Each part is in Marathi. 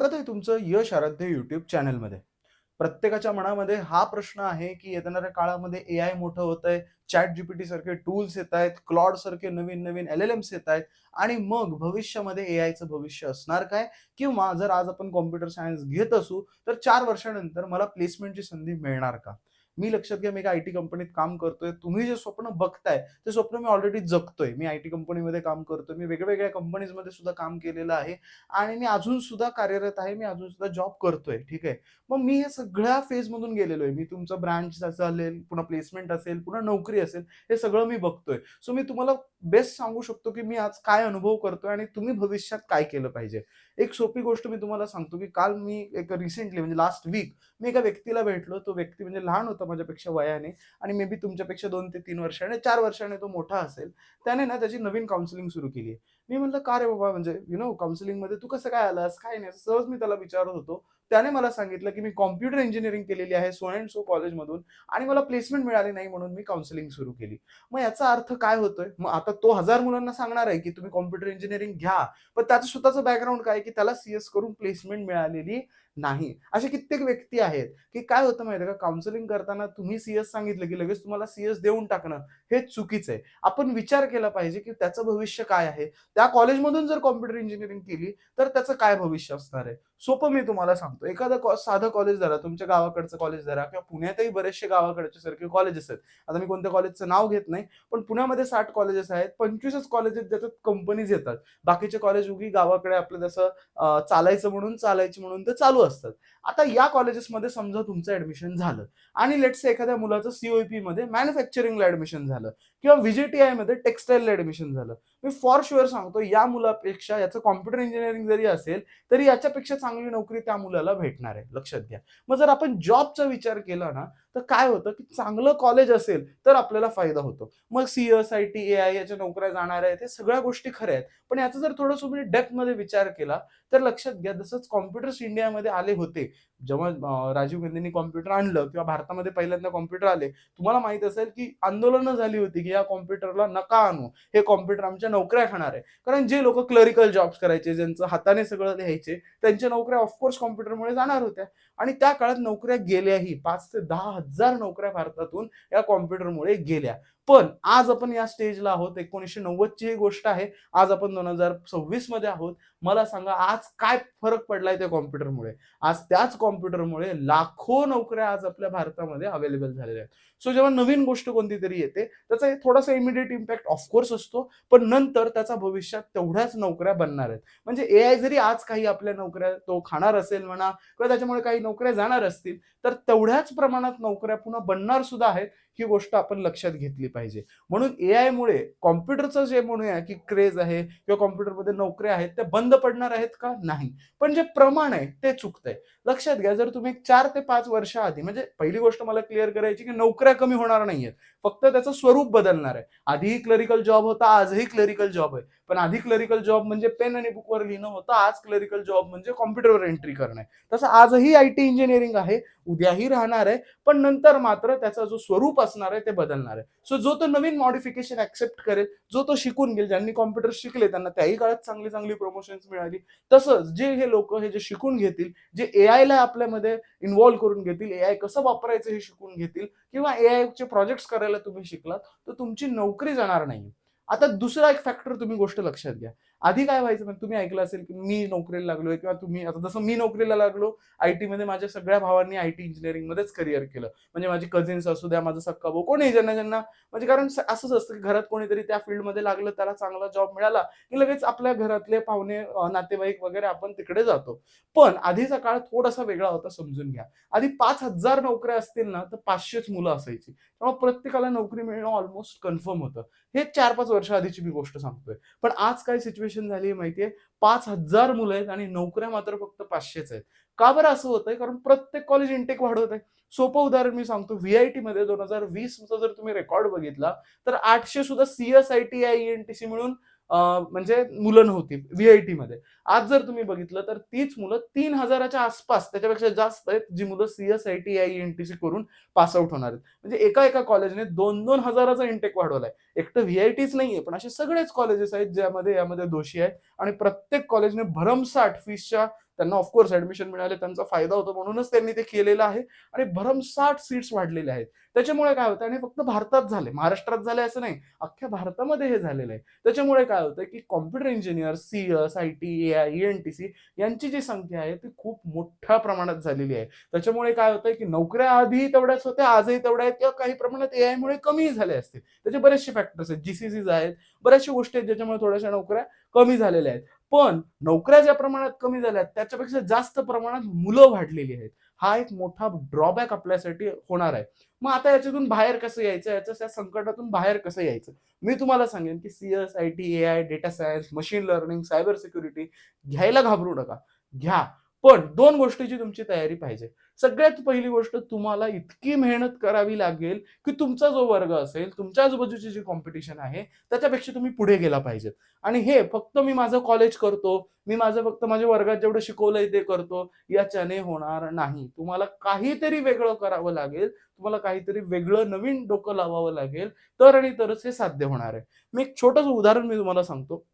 स्वागत आहे तुमचं यश आराध्य YouTube चॅनलमध्ये. प्रत्येकाच्या मनामध्ये हा प्रश्न आहे, की येणाऱ्या काळामध्ये एआय मोठं होतंय, ChatGPT सारखे टूल्स येतायत, Claude सारखे नवीन-नवीन LLMs येतायत आणि मग भविष्यामध्ये एआयचं भविष्य असणार काय? किंवा जर आज आपण कॉम्प्युटर सायन्स घेत असू, तर 4 वर्षानंतर मला प्लेसमेंटची संधी मिळणार का? मी लक्षात घ्या, मी एका आयटी कंपनीत काम करतोय. तुम्ही जे स्वप्न बघताय, ते स्वप्न मी ऑलरेडी जगतोय. मी आयटी कंपनीमध्ये काम करतोय. मी वेगवेगळ्या कंपनीजमध्ये सुद्धा काम केलेलं आहे. आणि मी अजून सुद्धा कार्यरत आहे. मी अजून सुद्धा जॉब करतोय. ठीक आहे. मग मी हे सगळ्या फेजमधून गेलेलो आहे. मी तुमचं ब्रांच असेल, पुन्हा प्लेसमेंट असेल, पुन्हा नोकरी असेल, हे सगळं मी बघतोय. सो मी तुम्हाला बेस्ट सांगू शकतो, की मी आज काय अनुभव करतोय आणि तुम्ही भविष्यात काय केलं पाहिजे. एक सोपी गोष्ट मी तुम्हाला सांगतो, की काल मी एक रिसेंटली म्हणजे लास्ट वीक मी एका व्यक्तीला भेटलो. तो व्यक्ती म्हणजे लहान होता माझ्यापेक्षा वयाने आणि मे बी तुमच्यापेक्षा 2 ते 3 वर्षाने, 4 वर्षाने तो मोठा असेल. त्याने ना त्याची नवीन काउन्सिलिंग सुरू केली आहे. मी म्हटलं, "का रे बाबा, म्हणजे काउन्सिलिंगमध्ये तू कसं काय आलास? काय नाही?" सहज मी त्याला विचारत होतो. त्याने मला सांगितलं, की "मी कॉम्प्युटर इंजिनिअरिंग केलेली आहे सो अँड सो कॉलेजमधून आणि मला प्लेसमेंट मिळाली नाही म्हणून मी काउन्सिलिंग सुरू केली." मग याचा अर्थ काय होतोय? मग आता तो 1000 मुलांना सांगणार आहे, की तुम्ही कॉम्प्युटर इंजिनिअरिंग घ्या. पण त्याचं स्वतःचं बॅकग्राऊंड काय, की त्याला सीएस करून प्लेसमेंट मिळालेली नाही. असे कित्येक व्यक्ती आहेत, की काय होतं माहिती आहे का, काउन्सिलिंग करताना तुम्ही सीएस सांगितलं, की लगेच तुम्हाला सीएस देऊन टाकणं हे चुकीचं आहे. आपण विचार केला पाहिजे, की त्याचं भविष्य काय आहे? त्या कॉलेजमधून जर कॉम्प्युटर इंजिनिअरिंग केली, तर त्याचं काय भविष्य असणार आहे? सोपं मी तुम्हाला सांगतो. एखादं साधं कॉलेज धरा, तुमच्या गावाकडचं कॉलेज धरा किंवा पुण्यातही बरेचसे गावाकडचे सारखे कॉलेजेस आहेत. आता मी कोणत्या कॉलेजचं नाव घेत नाही, पण पुण्यामध्ये 60 कॉलेजेस आहेत, 25च कॉलेज आहेत ज्याच्यात कंपनीज येतात. बाकीचे कॉलेज उगी गावाकडे आपलं जसं चालायचं म्हणून, चालायची म्हणून ते चालू असतात. आता या कॉलेजेसमध्ये समजा तुमचं ॲडमिशन झालं आणि लेट्स से एखाद्या मुलाचं सीओईपीमध्ये मॅन्युफॅक्चरिंगला ॲडमिशन झालं किंवा व्हीजीटीआयमध्ये टेक्सटाईलला ॲडमिशन झालं. मी फॉर शुअर सांगतो या मुलापेक्षा याचं कॉम्प्युटर इंजिनिअरिंग जरी असेल, तरी याच्यापेक्षा चांगली नोकरी त्या मुलाला भेटणार आहे. लक्षात घ्या. मग जर आपण जॉबचा विचार केला ना, तर काय होतं, की चांगलं कॉलेज असेल, तर आपल्याला फायदा होतो. मग सीएस, आयटी, एआय याच्या नोकऱ्या जाणार आहेत, हे सगळ्या गोष्टी खऱ्या आहेत. पण याचा जर थोडंसं तुम्ही डेप्थमध्ये विचार केला, तर लक्षात घ्या जसंच कॉम्प्युटर्स इंडियामध्ये आले होते. जेव्हा राजीव गांधींनी कॉम्प्युटर आणलं किंवा भारतामध्ये पहिल्यांदा कॉम्प्युटर आले, तुम्हाला माहीत असेल, की आंदोलनं झाली होती, की या कॉम्प्युटरला नका आणू. हे कॉम्प्युटर आमच्या नोकऱ्या खाणार आहे. कारण जे लोकं क्लरिकल जॉब्स करायचे, ज्यांचं हाताने सगळं लिहायचे, त्यांच्या नोकऱ्या ऑफकोर्स कॉम्प्युटरमुळे जाणार होत्या. आणि त्या काळात नोकऱ्या गेल्याही. 5 ते 10,000 नोकऱ्या भारतातून या कॉम्प्युटरमुळे गेल्या. पण आज आपण या स्टेजला आहोत. 1990 ची ही गोष्ट आहे. आज आपण 2026 मध्ये आहोत. मला सांगा आज काय फरक पडलाय त्या कॉम्प्युटरमुळे? आज त्याच कॉम्प्युटरमुळे लाखो नोकऱ्या आज आपल्या भारतामध्ये अवेलेबल झालेल्या आहेत. सो जेव्हा नवीन गोष्ट कोणतीतरी येते, त्याचा एक थोडासा इमिडिएट इम्पॅक्ट ऑफकोर्स असतो. पण नंतर त्याचा भविष्यात तेवढ्याच नोकऱ्या बनणार आहेत. म्हणजे एआय जरी आज काही आपल्या नोकऱ्या तो खाणार असेल म्हणा किंवा त्याच्यामुळे काही नोकऱ्या जाणार असतील, तर तेवढ्याच प्रमाणात नोकऱ्या पुन्हा बनणार सुद्धा आहेत. ही गोष्ट आपण लक्षात घेतली पाहिजे. म्हणून एआयमुळे कॉम्प्युटरचं जे म्हणूया की क्रेज आहे किंवा कॉम्प्युटरमध्ये नोकऱ्या आहेत, त्या बंद पडणार आहेत का? नाही. पण जे प्रमाण आहे ते चुकतंय. लक्षात घ्या, जर तुम्ही 4 ते 5 वर्षाआधी म्हणजे पहिली गोष्ट मला क्लिअर करायची की नोकऱ्या कमी होणार नाहीयेत. फक्त त्याचं स्वरूप बदलणार आहे. आधीही क्लरिकल जॉब होता, आजही क्लरिकल जॉब आहे. पण आधी क्लरिकल जॉब म्हणजे पेन आणि बुकवर लिहिणं होतं. आज क्लरिकल जॉब म्हणजे कॉम्प्युटरवर एंट्री करणं आहे. तसं आजही आयटी इंजिनिअरिंग आहे, उद्याही राहणार आहे. पण नंतर मात्र त्याचा जो स्वरूप असणार आहे ते बदलणार आहे. सो जो तो नवीन मॉडिफिकेशन ॲक्सेप्ट करेल, जो तो शिकून घेईल, ज्यांनी कॉम्प्युटर शिकले त्यांना त्याही काळात चांगली-चांगली प्रमोशन्स मिळाली. तसंच जे हे लोकं हे जे शिकून घेतील, जे एआयला आपल्यामध्ये इन्व्हॉल्व करून घेतील, एआय कसं वापरायचं हे शिकून घेतील किंवा एआयचे प्रोजेक्ट्स करायला तुम्ही शिकलात, तर तुमची नोकरी जाणार नाही. आता दुसरा एक फॅक्टर तुम्ही गोष्ट लक्षात घ्या. आधी काय व्हायचं म्हणजे तुम्ही ऐकलं असेल, की मी नोकरीला लागलोय किंवा तुम्ही आता जसं मी नोकरीला लागलो, आयटीमध्ये माझ्या सगळ्या भावांनी आयटी इंजिनिअरिंगमध्येच करियर केलं. म्हणजे माझे कझिन्स असू द्या, माझा सख्खा भाऊ, कोणीही ज्यांना म्हणजे कारण असंच असतं, की घरात कोणीतरी त्या फील्डमध्ये लागलं, त्याला चांगला जॉब मिळाला, की लगेच आपल्या घरातले पाहुणे, नातेवाईक वगैरे आपण तिकडे जातो. पण आधीचा काळ थोडासा वेगळा होता समजून घ्या. आधी 5,000 नोकऱ्या असतील ना, तर 500च मुलं असायची. त्यामुळे प्रत्येकाला नोकरी मिळणं ऑलमोस्ट कन्फर्म होतं. हे 4-5 वर्ष आधीची मी गोष्ट सांगतोय. पण आज काय सिच्युएशन झाली माहिती 5,000 मुलं आहेत आणि नोकऱ्या मात्र फक्त 500च आहेत. का बरं असं होतंय? कारण प्रत्येक कॉलेज इनटेक वाढवत आहे. सोपं उदाहरण मी सांगतो. व्ही-आय-टीमध्ये 2020चा जर तुम्ही रेकॉर्ड बघितला, तर 800 सुद्धा सी-एस, आय-टी, आय-एन-टी-सी मिळून म्हणजे मुलं नव्हती व्ही-आय-टीमध्ये. आज जर तुम्ही बघितलं, तर तीच मुलं 3,000च्या आसपास त्याच्यापेक्षा जास्त आहेत, जी मुलं सी-एस, आय-टी, आय-एन-टी-सी करून पास आउट होणार आहेत. म्हणजे एका कॉलेजने 2-2 हजाराचा इनटेक वाढवलाय. एकटं व्ही-आय-टीच नाहीये, पण असे सगळेच कॉलेजेस आहेत, ज्यामध्ये यामध्ये दोषी आहेत आणि प्रत्येक कॉलेजने भरमसाठ फीसच्या त्यांना ऑफकोर्स ऍडमिशन मिळाले, त्यांचा फायदा होतो म्हणूनच त्यांनी ते केलेलं आहे आणि भरमसाठ सीट्स वाढलेले आहेत. त्याच्यामुळे काय होतं आणि फक्त भारतात झाले, महाराष्ट्रात झाले असं नाही, अख्ख्या भारतामध्ये हे झालेलं आहे. त्याच्यामुळे काय होतं की computer engineer, CS, IT, AI, ENTC यांची जी संख्या आहे ती खूप मोठ्या प्रमाणात झालेली आहे. त्याच्यामुळे काय होतंय की नोकऱ्या आधी तेवढ्याच होत्या, आजही तेवढ्या आहेत किंवा काही प्रमाणात एआय मुळे कमीही झाल्या असतील. त्याचे बरेचसे फॅक्टर्स आहेत, जीसीसीज आहेत, बऱ्याचशा गोष्टी आहेत ज्याच्यामुळे थोड्याशा नोकऱ्या कमी झालेल्या आहेत. पण नोकऱ्या ज्या प्रमाणात कमी झाल्या आहेत त्याच्यापेक्षा जास्त प्रमाणात मुलं वाढलेली आहेत. हा एक मोठा ड्रॉबॅक आपल्यासाठी होणार आहे. मग आता याच्यातून बाहेर कसं यायचं, या संकटातून बाहेर कसं यायचं? मी तुम्हाला सांगेन की CS, IT, AI, data science, machine learning, cyber security घ्यायला घाबरू नका. घ्या. पण 2 गोष्टीची तुमची तयारी पाहिजे. सगळ्यात पहिली गोष्ट, तुम्हाला इतकी मेहनत करावी लागेल की तुमचा जो वर्ग असेल, तुमच्या आजूबाजूची जी कॉम्पिटिशन आहे, त्याच्यापेक्षा तुम्ही पुढे गेला पाहिजेत. आणि हे फक्त मी माझं कॉलेज करतो, मी माझं फक्त माझ्या वर्गात जेवढं शिकवलंय ते करतो, याच्याने होणार नाही. तुम्हाला काहीतरी वेगळं करावं लागेल. तुम्हाला काहीतरी वेगळं नवीन डोकं लावावं लागेल, तर आणि तरच हे साध्य होणार आहे. मी एक छोटंसं उदाहरण तुम्हाला सांगतो.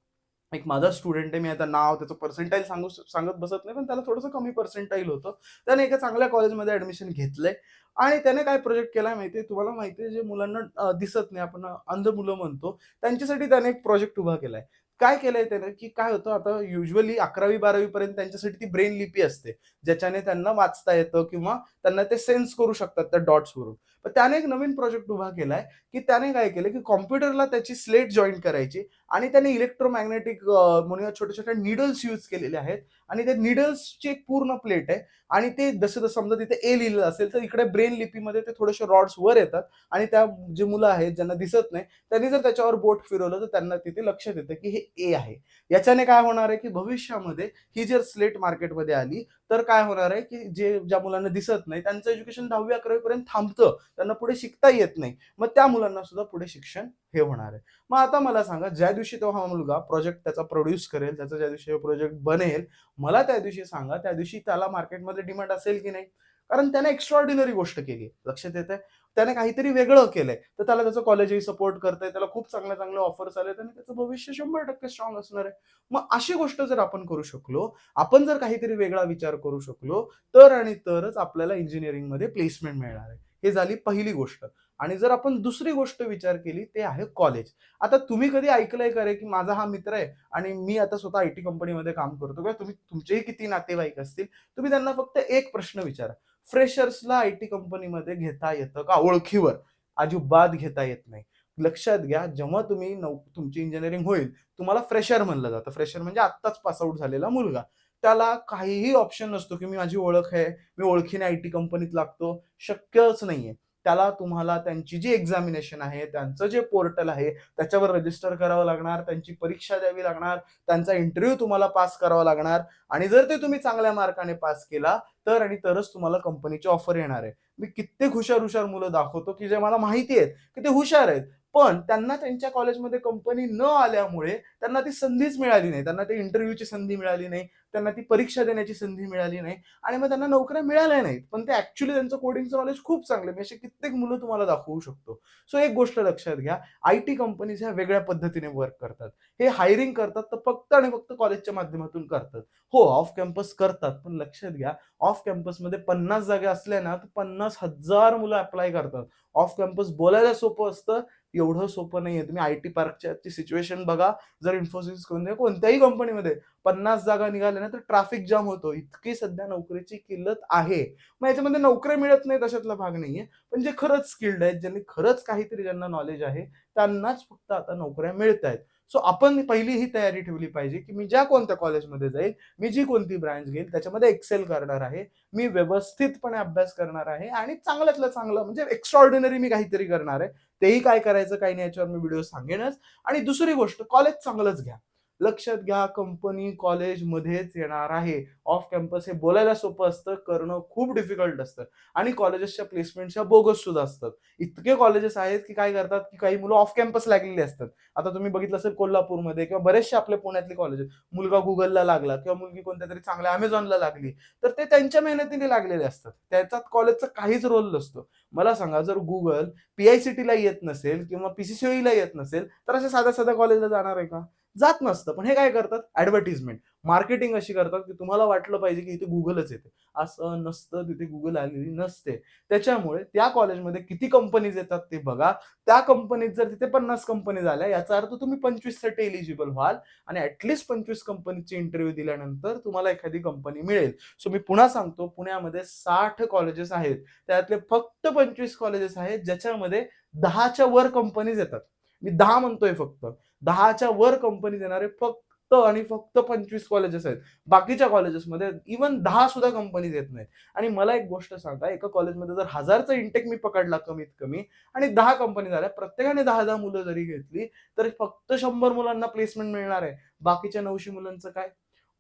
एक माझा स्टुडंट आहे, मी आता नाव त्याचं पर्सेंटाईल सांगत बसत नाही, पण त्याला थोडंसं कमी पर्सेंटाईल होतं. त्याने एका चांगल्या कॉलेजमध्ये ॲडमिशन घेतलंय आणि त्याने काय प्रोजेक्ट केलाय माहिती आहे तुम्हाला? माहिती आहे, जे मुलांना दिसत नाही, आपण अंध मुलं म्हणतो, त्यांच्यासाठी त्याने एक प्रोजेक्ट उभा केलाय. काय केलंय त्याने, की काय होतं आता युजुअली 11वी-12वी पर्यंत त्यांच्यासाठी ती ब्रेन लिपी असते, ज्याच्याने त्यांना वाचता येतं किंवा त्यांना ते सेन्स करू शकतात त्या डॉट्सवरून. पण त्याने एक नवीन प्रोजेक्ट उभा केलाय, की त्याने काय केलं, की कॉम्प्युटरला त्याची स्लेट जॉइन करायची आणि त्याने इलेक्ट्रोमॅग्नेटिक म्हणूया छोट्या-छोट्या नीडल्स यूज केलेले आहेत आणि त्या नीडल्सची एक पूर्ण प्लेट आहे आणि ते जसं-जसं समजा तिथे ए लिहिलेलं असेल, तर इकडे ब्रेन लिपीमध्ये ते थोडेसे रॉड्स वर येतात आणि त्या जी मुलं आहेत ज्यांना दिसत नाही, त्यांनी जर त्याच्यावर बोट फिरवलं, तर त्यांना तिथे लक्षात येतं, की हे ए आहे. याच्याने काय होणार आहे, की भविष्यामध्ये ही जर स्लेट मार्केटमध्ये आली, तर काय होणार आहे, की ज्या मुलांना दिसत नाही, त्यांचं एज्युकेशन 10वी-11वी पर्यंत थांबतं. त्यांना पुढे शिकता येत नाही. मग त्या मुलांना सुद्धा पुढे शिक्षण हे होणार आहे. मग आता मला सांगा, ज्या दिवशी तो हा मुलगा प्रोजेक्ट त्याचा प्रोड्यूस करेल, त्याचा ज्या दिवशी प्रोजेक्ट बनेल, मला त्या दिवशी सांगा, त्या दिवशी त्याला मार्केटमध्ये डिमांड असेल की नाही? कारण त्याने एक्स्ट्राऑर्डिनरी गोष्ट केली. लक्षात येतंय? त्याने काहीतरी वेगळं केलंय. तर त्याला त्याचं कॉलेजही सपोर्ट करतंय. त्याला खूप चांगल्या-चांगल्या ऑफर्स आलेत आणि त्याचं भविष्य 100% स्ट्राँग असणार आहे. मग अशी गोष्ट जर आपण करू शकलो, आपण जर काहीतरी वेगळा विचार करू शकलो, तर आणि तरच आपल्याला इंजिनिअरिंगमध्ये प्लेसमेंट मिळणार आहे. ही झाली पहिली गोष्ट. आणि जर आपण दुसरी गोष्ट विचार केली, ते आहे कॉलेज. आता तुम्ही कधी ऐकलंय का रे, की माझा हा मित्र आहे आणि मी आता स्वतः आयटी कंपनीमध्ये काम करतो किंवा तुमचेही किती नातेवाईक असतील, तुम्ही त्यांना फक्त एक प्रश्न विचारा. फ्रेशर्सला आयटी कंपनीमध्ये घेता येतं का ओळखीवर? अजिबात घेता येत नाही. लक्षात घ्या, जेव्हा तुमची इंजिनिअरिंग होईल, तुम्हाला फ्रेशर म्हणलं जातं. फ्रेशर म्हणजे आत्ताच पास आउट झालेला मुलगा. त्याला काहीही ऑप्शन नसतो, की मी माझी ओळख आहे, मी ओळखीने आयटी कंपनीत लागतो. शक्यच नाहीये. त्याला तुम्हाला त्यांची जी एक्झामिनेशन आहे, त्यांचं जे पोर्टल आहे, त्याच्यावर रजिस्टर करावं लागणार, त्यांची परीक्षा द्यावी लागणार, त्यांचा इंटरव्ह्यू तुम्हाला पास करावा लागणार आणि जर ते तुम्ही चांगल्या मार्काने पास केला, तर आणि तरच तुम्हाला कंपनीची ऑफर येणार आहे. मी कित्येक हुशार-हुशार मुलं दाखवतो, की जे मला माहिती आहेत, की ते हुशार आहेत. पण त्यांना त्यांच्या कॉलेजमध्ये कंपनी न आल्यामुळे त्यांना ती संधीच मिळाली नाही. त्यांना ते इंटरव्ह्यूची संधी मिळाली नाही. त्यांना ती परीक्षा देण्याची संधी मिळाली नाही आणि मग त्यांना नोकऱ्या मिळाल्या नाहीत. पण ते ॲक्चुअली त्यांचं कोडिंगचं नॉलेज खूप चांगलं आहे. मी अशी कित्येक मुलं तुम्हाला दाखवू शकतो. सो एक गोष्ट लक्षात घ्या, आयटी कंपनीज ह्या वेगळ्या पद्धतीने वर्क करतात. हे हायरिंग करतात तर फक्त आणि फक्त कॉलेजच्या माध्यमातून करतात. हो, ऑफ कॅम्पस करतात. पण लक्षात घ्या, ऑफ कॅम्पसमध्ये 50 जागा असल्या ना, तर 50,000 मुलं अप्लाय करतात. ऑफ कॅम्पस बोलायला सोपं असतं, एवढं सोपं नाहीये. तुम्ही आयटी पार्कची सिच्युएशन बघा. जर इन्फोसिस कोणत्याही कंपनीमध्ये 50 जागा निघाल्या ना, तर ट्रॅफिक जाम होतो. इतकी सध्या नोकरीची किल्लत आहे. मग याच्यामध्ये नोकऱ्या मिळत नाहीत अशातला भाग नाहीये. पण जे खरंच स्किल्ड आहेत, ज्यांनी खरंच काहीतरी ज्यांना नॉलेज आहे, त्यांनाच फक्त आता नोकऱ्या मिळतायत. सो आपण पहिली ही तयारी ठेवली पाहिजे, की मी ज्या कोणत्या कॉलेजमध्ये जाईल, मी जी कोणती ब्रांच घेईल, त्याच्यामध्ये एक्सेल करणार आहे. मी व्यवस्थितपणे अभ्यास करणार आहे आणि चांगल्यातलं चांगलं म्हणजे एक्स्ट्राऑर्डिनरी मी काहीतरी करणार आहे. तेही काय करायचं, काही नाही याच्यावर मी व्हिडिओ सांगेनच. आणि दुसरी गोष्ट, कॉलेज चांगलंच घ्या. लक्षात घ्या, कंपनी कॉलेजमध्येच येणार आहे. ऑफ कॅम्पस हे बोलायला सोपं असतं, करणं खूप डिफिकल्ट असतं आणि कॉलेजेसच्या प्लेसमेंट्स बोगस सुद्धा असतात. इतके कॉलेजेस आहेत, की काय करतात, की काही मुलं ऑफ कॅम्पस लागलेली असतात. आता तुम्ही बघितलं असेल कोल्हापूरमध्ये किंवा बरेचसे आपले पुण्यातले कॉलेजेस, मुलगा Googleला लागला किंवा मुलगी कोणत्यातरी चांगल्या Amazonला लागली, तर ते त्यांच्या मेहनतीने लागलेले असतात. त्याच्यात कॉलेजचा काहीच रोल नसतो. मला सांगा, जर Google पी-आय-सी-टीला येत नसेल किंवा पी-सी-सी-ईला येत नसेल, तर अशा साध्या-साध्या कॉलेजला जाणार आहे का? जात नसतं. पण हे काय करतात, ऍडव्हर्टिजमेंट, मार्केटिंग अशी करतात की तुम्हाला वाटलं पाहिजे की इथे गुगलच येते. असं नसतं, तिथे गुगल आलेली नसते. त्याच्यामुळे त्या कॉलेजमध्ये किती कंपनीज येतात ते बघा. त्या कंपनीत जर तिथे 50 कंपनीज आल्या, याचा अर्थ तुम्ही 25 साठी एलिजिबल व्हाल आणि ॲटलीस्ट 25 कंपनीचे इंटरव्ह्यू दिल्यानंतर तुम्हाला एखादी कंपनी मिळेल. सो मी पुन्हा सांगतो, पुण्यामध्ये 60 कॉलेजेस आहेत. त्यातले फक्त 25 कॉलेजेस आहेत ज्याच्यामध्ये 10च्या वर कंपनीज येतात. मी 10 म्हणतोय फक्त. 10च्या वर कंपनीज येणारे फक्त आणि फक्त 25 कॉलेजेस आहेत. बाकीच्या कॉलेजेसमध्ये इव्हन 10 सुद्धा कंपनीज येत नाहीत. आणि मला एक गोष्ट सांगा, एका कॉलेजमध्ये जर 1000चा इंटेक मी पकडला कमीत कमी आणि 10 कंपनी झाल्या, प्रत्येकाने 10-10 मुलं जरी घेतली, तर फक्त 100 मुलांना प्लेसमेंट मिळणार आहे. बाकीच्या 900 मुलांचं काय?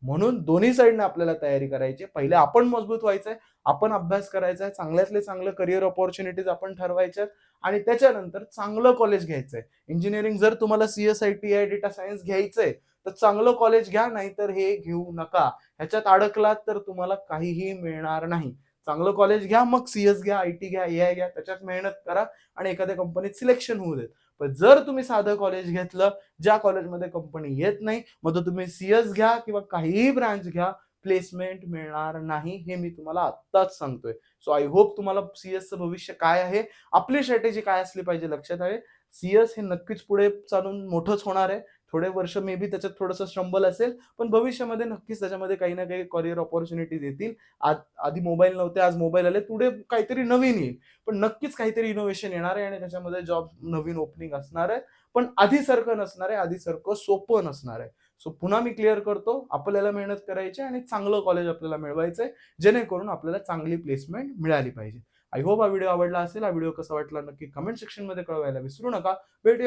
म्हणून दोन्ही साइडने आपल्याला तयारी करायची आहे. पहिले आपण मजबूत व्हायचंय, आपण अभ्यास करायचा आहे, चांगल्यातले चांगलं करियर अपॉर्च्युनिटीज आपण ठरवायच्या आहेत आणि त्याच्यानंतर चांगलं कॉलेज घ्यायचंय. इंजिनिअरिंग जर तुम्हाला CSIT, डेटा सायन्स घ्यायचंय, तर चांगलं कॉलेज घ्या, नाहीतर हे घेऊ नका. ह्याच्यात अडकलात तर तुम्हाला काहीही मिळणार नाही. चांगलं कॉलेज घ्या, मग CS घ्या, IT घ्या, AI घ्या, त्याच्यात मेहनत करा आणि एखाद्या कंपनीत सिलेक्शन होऊ देत. पण जर तुम्ही साधं कॉलेज घेतलं, ज्या कॉलेजमध्ये कंपनी येत नाही, मग तो तुम्ही CS घ्या किंवा काहीही ब्रांच घ्या, प्लेसमेंट मिळणार नाही. हे मी तुम्हाला आत्ताच सांगतोय. सो आय होप तुम्हाला CSचं भविष्य काय आहे, आपली स्ट्रॅटेजी काय असली पाहिजे लक्षात आहे. CS हे नक्कीच पुढे चालून मोठंच होणार आहे. थोडे वर्ष मे बी त्याच्यात थोडंसं स्ट्रगल असेल, पण भविष्यामध्ये नक्कीच त्याच्यामध्ये काही ना काही करियर अपॉर्च्युनिटीज येतील. आधी मोबाईल नव्हते, आज मोबाईल आले. पुढे काहीतरी नवीन येईल. पण नक्कीच काहीतरी इनोव्हेशन येणार आहे आणि त्याच्यामध्ये जॉब नवीन ओपनिंग असणार आहे. पण आधीसारखं नसणार आहे, आधीसारखं सोपं नसणार आहे. सो पुन्हा मी क्लिअर करतो, आपल्याला मेहनत करायची आणि चांगलं कॉलेज आपल्याला मिळवायचंय, जेणेकरून आपल्याला चांगली प्लेसमेंट मिळाली पाहिजे. आय होप हा व्हिडिओ आवडला असेल. हा व्हिडिओ कसा वाटला नक्की कमेंट सेक्शनमध्ये कळवायला विसरू नका. भेटूया